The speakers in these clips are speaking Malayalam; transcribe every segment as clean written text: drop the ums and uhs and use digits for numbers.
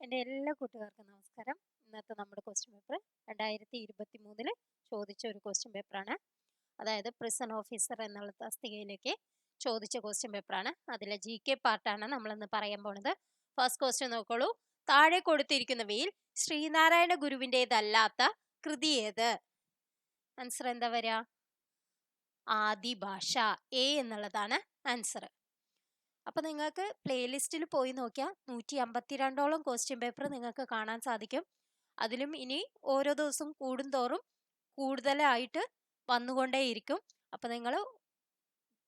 എൻ്റെ എല്ലാ കൂട്ടുകാർക്കും നമസ്കാരം. ഇന്നത്തെ നമ്മുടെ ക്വസ്റ്റ്യൻ പേപ്പർ 2023 ചോദിച്ച ഒരു ക്വസ്റ്റ്യൻ പേപ്പറാണ്. അതായത് പ്രിസൺ ഓഫീസർ എന്നുള്ള തസ്തികയിലേക്ക് ചോദിച്ച ക്വസ്റ്റ്യൻ പേപ്പറാണ്. അതിലെ GK പാർട്ടാണ് നമ്മളിന്ന് പറയാൻ പോണത്. ഫസ്റ്റ് ക്വസ്റ്റ്യൻ നോക്കോളൂ. താഴെ കൊടുത്തിരിക്കുന്നവയിൽ ശ്രീനാരായണ ഗുരുവിൻ്റെതല്ലാത്ത കൃതി ഏത്? ആൻസർ എന്താ വരിക? ആദിഭാഷ. എ എന്നുള്ളതാണ് ആൻസർ. അപ്പോൾ നിങ്ങൾക്ക് പ്ലേലിസ്റ്റിൽ പോയി നോക്കിയാൽ 152ഓളം ക്വസ്റ്റ്യൻ പേപ്പർ നിങ്ങൾക്ക് കാണാൻ സാധിക്കും. അതിലും ഇനി ഓരോ ദിവസം കൂടുന്തോറും കൂടുതലായിട്ട് വന്നുകൊണ്ടേയിരിക്കും. അപ്പോൾ നിങ്ങൾ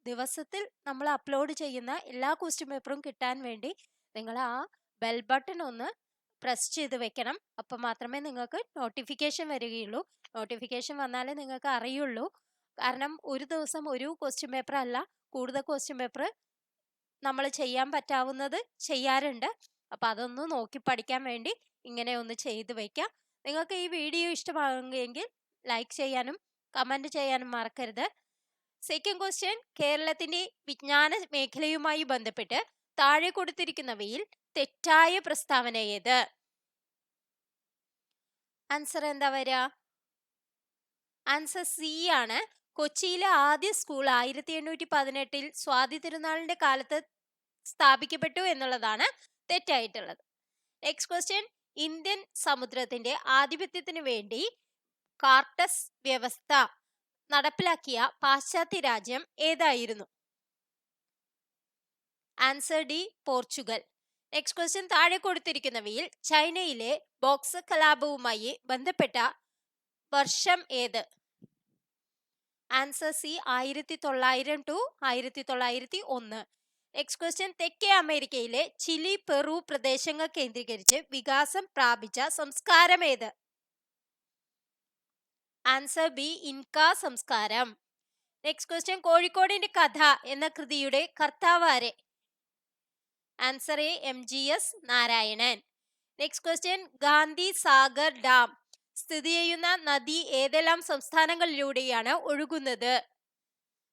ദിവസത്തിൽ നമ്മൾ അപ്ലോഡ് ചെയ്യുന്ന എല്ലാ ക്വസ്റ്റ്യൻ പേപ്പറും കിട്ടാൻ വേണ്ടി നിങ്ങൾ ആ ബെൽ ബട്ടൺ ഒന്ന് പ്രസ് ചെയ്ത് വെക്കണം. അപ്പോൾ മാത്രമേ നിങ്ങൾക്ക് നോട്ടിഫിക്കേഷൻ വരികയുള്ളൂ. നോട്ടിഫിക്കേഷൻ വന്നാലേ നിങ്ങൾക്ക് അറിയുള്ളൂ. കാരണം ഒരു ദിവസം ഒരു ക്വസ്റ്റ്യൻ പേപ്പർ അല്ല, കൂടുതൽ ക്വസ്റ്റ്യൻ പേപ്പർ നമ്മൾ ചെയ്യാൻ പറ്റാവുന്നത് ചെയ്യാറുണ്ട്. അപ്പോൾ അതൊന്ന് നോക്കി പഠിക്കാൻ വേണ്ടി ഇങ്ങനെ ഒന്ന് ചെയ്ത് വയ്ക്കാം. നിങ്ങൾക്ക് ഈ വീഡിയോ ഇഷ്ടമാകുമെങ്കിൽ ലൈക്ക് ചെയ്യാനും കമൻറ്റ് ചെയ്യാനും മറക്കരുത്. സെക്കൻഡ് ക്വസ്റ്റ്യൻ, കേരളത്തിൻ്റെ വിജ്ഞാന മേഖലയുമായി ബന്ധപ്പെട്ട് താഴെ കൊടുത്തിരിക്കുന്നവയിൽ തെറ്റായ പ്രസ്താവന ഏത്? ആൻസർ എന്താ വരിക? ആൻസർ സി ആണ്. കൊച്ചിയിലെ ആദ്യ സ്കൂൾ 1818 സ്വാതി തിരുനാളിന്റെ കാലത്ത് സ്ഥാപിക്കപ്പെട്ടു എന്നുള്ളതാണ് തെറ്റായിട്ടുള്ളത്. നെക്സ്റ്റ് ക്വസ്റ്റ്യൻ, ഇന്ത്യൻ സമുദ്രത്തിന്റെ ആധിപത്യത്തിന് വേണ്ടി കാർട്ടസ് വ്യവസ്ഥ നടപ്പിലാക്കിയ പാശ്ചാത്യ രാജ്യം ഏതായിരുന്നു? Answer D, Portugal. Next question, താഴെ കൊടുത്തിരിക്കുന്നവയിൽ ചൈനയിലെ ബോക്സർ കലാപവുമായി ബന്ധപ്പെട്ട വർഷം ഏത്? Answer C, 1900 to 1901. Next question, തെക്കേ അമേരിക്കയിലെ ചിലി, പെറു പ്രദേശങ്ങൾ കേന്ദ്രീകരിച്ച് വികാസം പ്രാപിച്ച സംസ്കാരം ഏത്? ആൻസർ ബി, ഇൻക സംസ്കാരം. നെക്സ്റ്റ് ക്വസ്റ്റ്യൻ, കോഴിക്കോടിന്റെ കഥ എന്ന കൃതിയുടെ കർത്താവ് ആരെ? Answer A, MGS Narayanan. Next question, Gandhi Sagar dam സ്ഥിതി ചെയ്യുന്ന നദി ഏതെല്ലാം സംസ്ഥാനങ്ങളിലൂടെയാണ് ഒഴുകുന്നത്?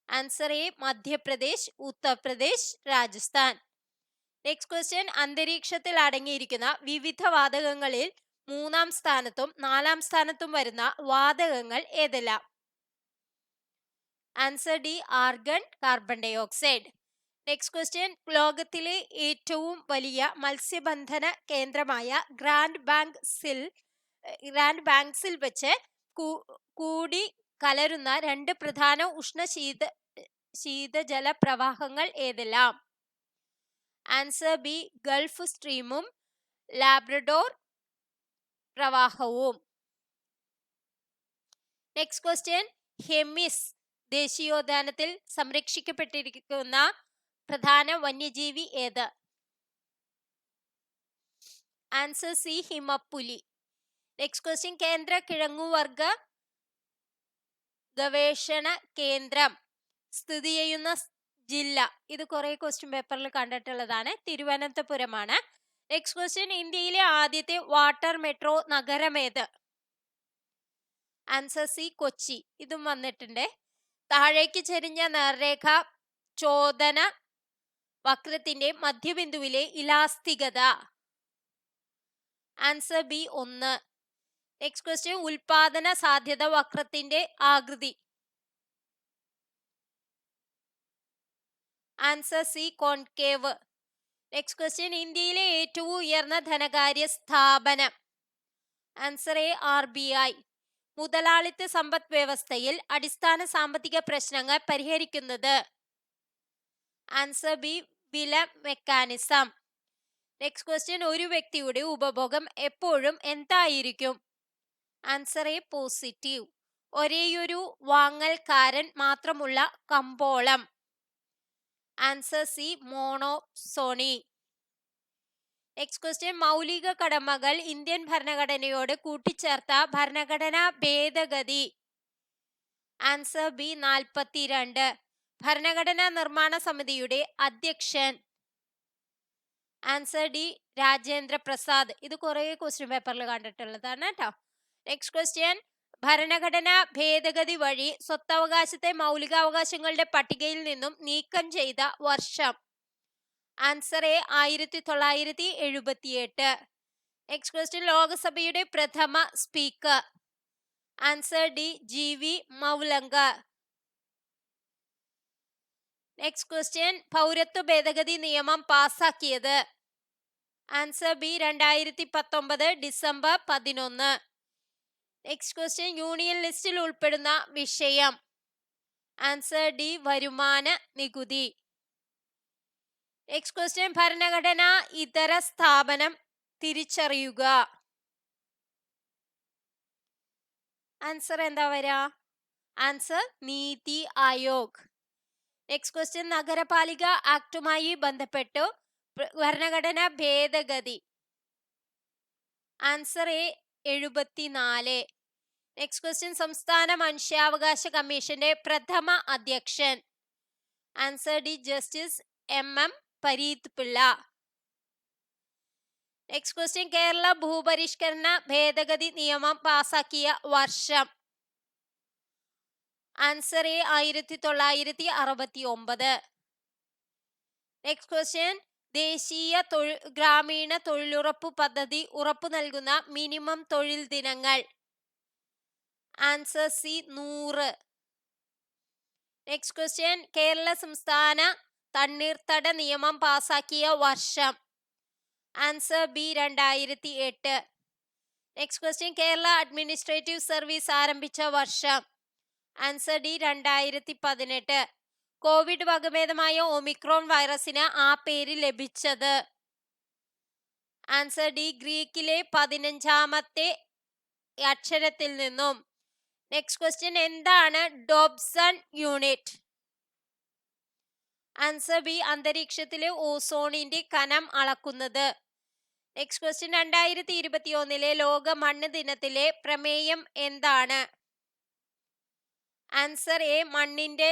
Answer A, Madhya Pradesh, Uttar Pradesh, Rajasthan. Next question, അന്തരീക്ഷത്തിൽ അടങ്ങിയിരിക്കുന്ന വിവിധ വാതകങ്ങളിൽ 3-ാം സ്ഥാനത്തും 4-ാം സ്ഥാനത്തും വരുന്ന വാതകങ്ങൾ ഏതെല്ലാം? ആൻസർ ഡി, ആർഗൺ, കാർബൺ ഡൈ ഓക്സൈഡ്. നെക്സ്റ്റ് ക്വസ്റ്റ്യൻ, ലോകത്തിലെ ഏറ്റവും വലിയ മത്സ്യബന്ധന കേന്ദ്രമായ ഗ്രാൻഡ് ബാങ്ക്സിൽ വെച്ച് കൂടി കലരുന്ന 2 പ്രധാന ശീതജല പ്രവാഹങ്ങൾ ഏതെല്ലാം? ആൻസർ ബി, ഗൾഫ് സ്ട്രീമും ലാബ്രഡോർ പ്രവാഹവും. നെക്സ്റ്റ് ക്വസ്റ്റ്യൻ, ഹെമിസ് ദേശീയോദ്യാനത്തിൽ സംരക്ഷിക്കപ്പെട്ടിരിക്കുന്ന പ്രധാന വന്യജീവി ഏത്? ആൻസർ സി, ഹിമപ്പുലി. നെക്സ്റ്റ് ക്വസ്റ്റ്യൻ, കേന്ദ്ര കിഴങ്ങുവർഗ ഗവേഷണ കേന്ദ്രം സ്ഥിതി ചെയ്യുന്ന ജില്ല. ഇത് കുറെ ക്വസ്റ്റ്യൻ പേപ്പറിൽ കണ്ടിട്ടുള്ളതാണ്. തിരുവനന്തപുരമാണ്. നെക്സ്റ്റ് ക്വസ്റ്റ്യൻ, ഇന്ത്യയിലെ ആദ്യത്തെ വാട്ടർ മെട്രോ നഗരം ഏത്? Answer C, Kochi. ഇതും വന്നിട്ടുണ്ട്. താഴേക്ക് ചെരിഞ്ഞ നേർരേഖ ചോദന വക്രത്തിന്റെ മധ്യബിന്ദുവിലെ ഇലാസ്തികത? Answer B, 1. നെക്സ്റ്റ് ക്വസ്റ്റ്യൻ, ഉൽപാദന സാധ്യത വക്രത്തിന്റെ ആകൃതി? Answer C, concave. Next question, ഇന്ത്യയിലെ ഏറ്റവും ഉയർന്ന ധനകാര്യ സ്ഥാപനം? Answer A, RBI. മുതലാളിത്ത സമ്പദ് വ്യവസ്ഥയിൽ അടിസ്ഥാന സാമ്പത്തിക പ്രശ്നങ്ങൾ പരിഹരിക്കുന്നത്? ആൻസർ ബി, വില മെക്കാനിസം. നെക്സ്റ്റ് ക്വസ്റ്റ്യൻ, ഒരു വ്യക്തിയുടെ ഉപഭോഗം എപ്പോഴും എന്തായിരിക്കും? Answer A, positive. ഒരേയൊരു വാങ്ങൽക്കാരൻ മാത്രമുള്ള കമ്പോളം? Answer C, monopsony. Next question, മൗലിക കടമകൾ ഇന്ത്യൻ ഭരണഘടനയോട് കൂട്ടിച്ചേർത്ത ഭരണഘടനാ ഭേദഗതി? Answer B, 42. ഭരണഘടനാ നിർമ്മാണ സമിതിയുടെ അധ്യക്ഷൻ? Answer D, Rajendra Prasad. ഇത് കുറെ ക്വസ്റ്റ്യൻ പേപ്പറിൽ കണ്ടിട്ടുള്ളതാണ് കേട്ടോ. നെക്സ്റ്റ് ക്വസ്റ്റ്യൻ, ഭരണഘടനാ ഭേദഗതി വഴി സ്വത്തവകാശത്തെ മൗലികാവകാശങ്ങളുടെ പട്ടികയിൽ നിന്നും നീക്കം ചെയ്ത വർഷം? Answer A, 1978. നെക്സ്റ്റ് ക്വസ്റ്റ്യൻ, ലോകസഭയുടെ പ്രഥമ speaker. Answer D, GV Mavalankar. Next question, പൗരത്വ ഭേദഗതി നിയമം പാസാക്കിയത്. Answer B, 2019 December 11. Next question, union ലിസ്റ്റിൽ ഉൾപ്പെടുന്ന വിഷയം. ആൻസർ ഡി, വരുമാന നികുതി. നെക്സ്റ്റ് ക്വസ്റ്റ്യൻ, ഭരണഘടനാ ഇതര സ്ഥാപനം തിരിച്ചറിയുക. ആൻസർ എന്താ വരാ? Answer NITI Aayog. Next question, നഗരപാലിക ആക്ടുമായി ബന്ധപ്പെട്ടു ഭരണഘടനാ ഭേദഗതി. Answer A, 74. നെക്സ്റ്റ് ക്വസ്റ്റ്യൻ, സംസ്ഥാന മനുഷ്യാവകാശ കമ്മീഷന്റെ പ്രഥമ അധ്യക്ഷൻ. Answer D, justice MM Pareeth Pillai. Next question, Kerala ഭൂപരിഷ്കരണ ഭേദഗതി നിയമം പാസാക്കിയ വർഷം. Answer A, 1969. നെക്സ്റ്റ് ക്വസ്റ്റ്യൻ, ദേശീയ ഗ്രാമീണ തൊഴിലുറപ്പ് പദ്ധതി ഉറപ്പു നൽകുന്ന മിനിമം തൊഴിൽ ദിനങ്ങൾ. Answer C, 100. Next question, Kerala സംസ്ഥാന തണ്ണീർത്തട നിയമം പാസാക്കിയ വർഷം. Answer B, 2008. Next question, Kerala administrative service ആരംഭിച്ച വർഷം. Answer D, 2018. കോവിഡ് വകഭേദമായ ഒമിക്രോൺ വൈറസിന് ആ പേര് ലഭിച്ചത്. ആൻസർ ഡി, ഗ്രീക്കിലെ 15ാമത്തെ അക്ഷരത്തിൽ നിന്നും. നെക്സ്റ്റ് ക്വസ്റ്റ്യൻ, എന്താണ് ഡോബ്സൺ യൂണിറ്റ്? ആൻസർ ബി, അന്തരീക്ഷത്തിലെ ഓസോണിന്റെ കനം അളക്കുന്നത്. നെക്സ്റ്റ് ക്വസ്റ്റ്യൻ, 2021 ലോക മണ്ണ് ദിനത്തിലെ പ്രമേയം എന്താണ്? ആൻസർ എ, മണ്ണിന്റെ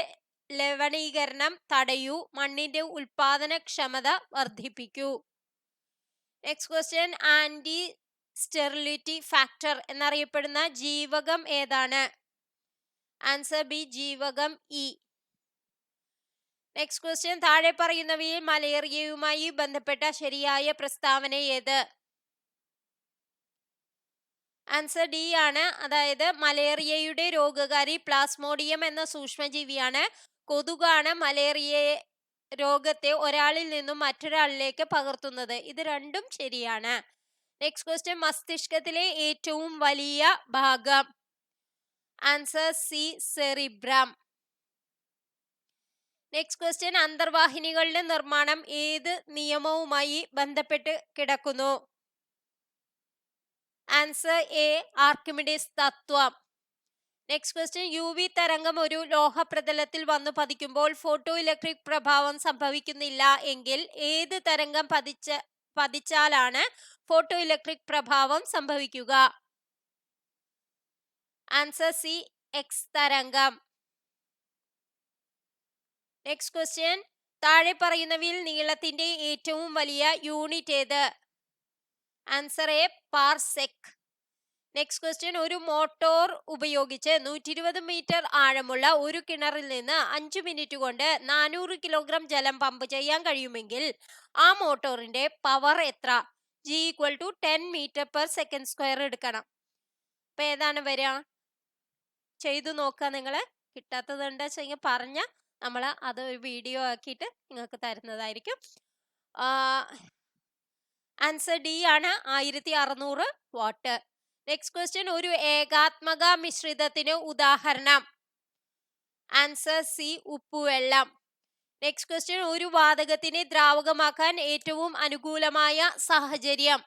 ലവണീകരണം തടയൂ, മണ്ണിന്റെ ഉൽപാദനക്ഷമത വർദ്ധിപ്പിക്കൂ. Next question, anti sterility factor എന്നറിയപ്പെടുന്ന ജീവകം ഏതാണ്? ആൻസർ ബി, ജീവകം ഇ. നെക്സ്റ്റ് ക്വസ്റ്റ്യൻ, താഴെ പറയുന്നവയിൽ മലേറിയയുമായി ബന്ധപ്പെട്ട ശരിയായ പ്രസ്താവന ഏത്? ആൻസർ ഡി ആണ്. അതായത് മലേറിയയുടെ രോഗകാരി പ്ലാസ്മോഡിയം എന്ന സൂക്ഷ്മജീവിയാണ്. കൊതുകാണ് മലേറിയ രോഗത്തെ ഒരാളിൽ നിന്നും മറ്റൊരാളിലേക്ക് പകർത്തുന്നത്. ഇത് രണ്ടും ശരിയാണ്. നെക്സ്റ്റ് ക്വസ്റ്റ്യൻ, മസ്തിഷ്കത്തിലെ ഏറ്റവും വലിയ ഭാഗം. Answer C, cerebrum. Next question, അന്തർവാഹിനികളുടെ നിർമ്മാണം ഏത് നിയമവുമായി ബന്ധപ്പെട്ട് കിടക്കുന്നു? ആൻസർ എ, ആർക്കിമിഡീസ് തത്വം. നെക്സ്റ്റ് ക്വസ്റ്റ്യൻ, UV തരംഗം ഒരു ലോഹപ്രതലത്തിൽ വന്നു പതിക്കുമ്പോൾ ഫോട്ടോ ഇലക്ട്രിക് പ്രഭാവം സംഭവിക്കുന്നില്ല എങ്കിൽ ഏത് തരംഗം പതിച്ചാലാണ് ഫോട്ടോ ഇലക്ട്രിക് പ്രഭാവം സംഭവിക്കുക? ആൻസർ സി, എക്സ് തരംഗം. നെക്സ്റ്റ് ക്വസ്റ്റ്യൻ, താഴെ പറയുന്നവയിൽ നീളത്തിന്റെ ഏറ്റവും വലിയ യൂണിറ്റ് ഏത്? Answer A, parsec. Next question, ഒരു മോട്ടോർ ഉപയോഗിച്ച് 120 മീറ്റർ ആഴമുള്ള ഒരു കിണറിൽ നിന്ന് 5 മിനിറ്റ് കൊണ്ട് 400 കിലോഗ്രാം ജലം പമ്പ് ചെയ്യാൻ കഴിയുമെങ്കിൽ ആ മോട്ടോറിന്റെ പവർ എത്ര? G = 10 m/s² എടുക്കണം. അപ്പൊ ഏതാണ് വരിക? ചെയ്തു നോക്കുക. നിങ്ങൾ കിട്ടാത്തതുണ്ട് വെച്ചെങ്കിൽ പറഞ്ഞ നമ്മൾ അത് ഒരു വീഡിയോ ആക്കിയിട്ട് നിങ്ങൾക്ക് തരുന്നതായിരിക്കും. ആൻസർ ഡി ആണ്, 1600 വാട്ട്. നെക്സ്റ്റ് ക്വസ്റ്റ്യൻ, ഒരു ഏകാത്മക മിശ്രിതത്തിന് ഉദാഹരണം. ആൻസർ സി, ഉപ്പുവെള്ളം. നെക്സ്റ്റ് ക്വസ്റ്റ്യൻ, ഒരു വാതകത്തിനെ ദ്രാവകമാക്കാൻ ഏറ്റവും അനുകൂലമായ സാഹചര്യം.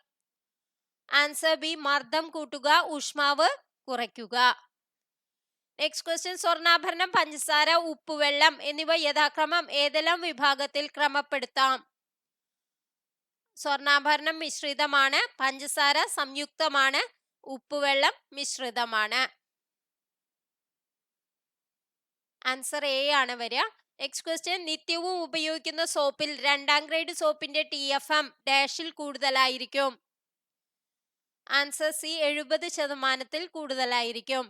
ആൻസർ ബി, മർദ്ദം കൂട്ടുക, ഊഷ്മാവ് കുറയ്ക്കുക. നെക്സ്റ്റ് ക്വസ്റ്റ്യൻ, സ്വർണ്ണാഭരണം, പഞ്ചസാര, ഉപ്പുവെള്ളം എന്നിവ യഥാക്രമം ഏതെല്ലാം വിഭാഗത്തിൽ ക്രമപ്പെടുത്താം? സ്വർണ്ണാഭരണം മിശ്രിതമാണ്, പഞ്ചസാര സംയുക്തമാണ്, ഉപ്പുവെള്ളം മിശ്രിതമാണ്. ആൻസർ എ ആണ് വരിക. നെക്സ്റ്റ് ക്വസ്റ്റ്യൻ, നിത്യവും ഉപയോഗിക്കുന്ന സോപ്പിൽ 2ാം ഗ്രേഡ് സോപ്പിന്റെ TFM ഡാഷിൽ കൂടുതലായിരിക്കും. ആൻസർ സി, 70% കൂടുതലായിരിക്കും.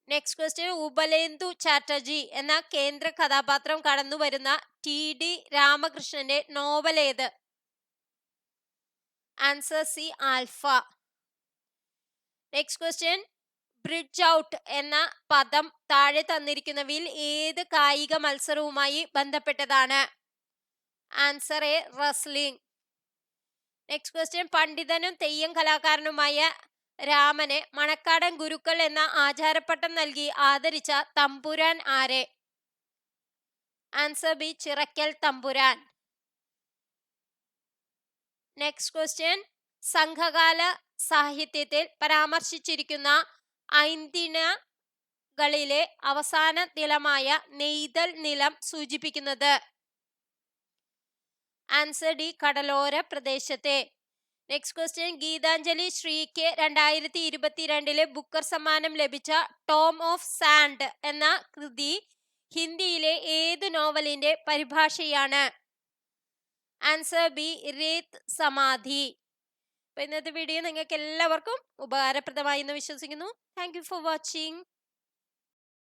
നെക്സ്റ്റ് ക്വസ്റ്റ്യൻ, ഉപലേന്ദു ചാറ്റർജി എന്ന കേന്ദ്ര കഥാപാത്രം കടന്നു വരുന്ന TD രാമകൃഷ്ണന്റെ നോവൽ ഏത്? Answer C alpha. Next question, bridge out എന്ന പദം താഴെ തന്നിരിക്കുന്നവയിൽ ഏത് കായിക മത്സരവുമായി ബന്ധപ്പെട്ടതാണ്? Answer A wrestling. Next question, പണ്ഡിതനും തെയ്യം കലാകാരനുമായ രാമനെ മണക്കാടൻ ഗുരുക്കൾ എന്ന ആചാരപ്പട്ടം നൽകി ആദരിച്ച തമ്പുരാൻ ആരെ? ആൻസർ ബി ചിറക്കൽ തമ്പുരാൻ. നെക്സ്റ്റ് ക്വസ്റ്റ്യൻ, സംഘകാല സാഹിത്യത്തിൽ പരാമർശിച്ചിരിക്കുന്ന ഐന്തിണകളിലെ അവസാന നിലമായ നെയ്തൽ നിലം സൂചിപ്പിക്കുന്നത്? ആൻസർ ഡി കടലോര പ്രദേശത്തെ. നെക്സ്റ്റ് ക്വസ്റ്റ്യൻ, ഗീതാഞ്ജലി ശ്രീക്ക് 2022 ബുക്കർ സമ്മാനം ലഭിച്ച ടോം ഓഫ് സാൻഡ് എന്ന കൃതി ഹിന്ദിയിലെ ഏത് നോവലിന്റെ പരിഭാഷയാണ്? ആൻസർ ബി രേത് സമാധി. അപ്പൊ ഇന്നത്തെ വീഡിയോ നിങ്ങൾക്ക് എല്ലാവർക്കും ഉപകാരപ്രദമായി എന്ന് വിശ്വസിക്കുന്നു. Thank you for watching.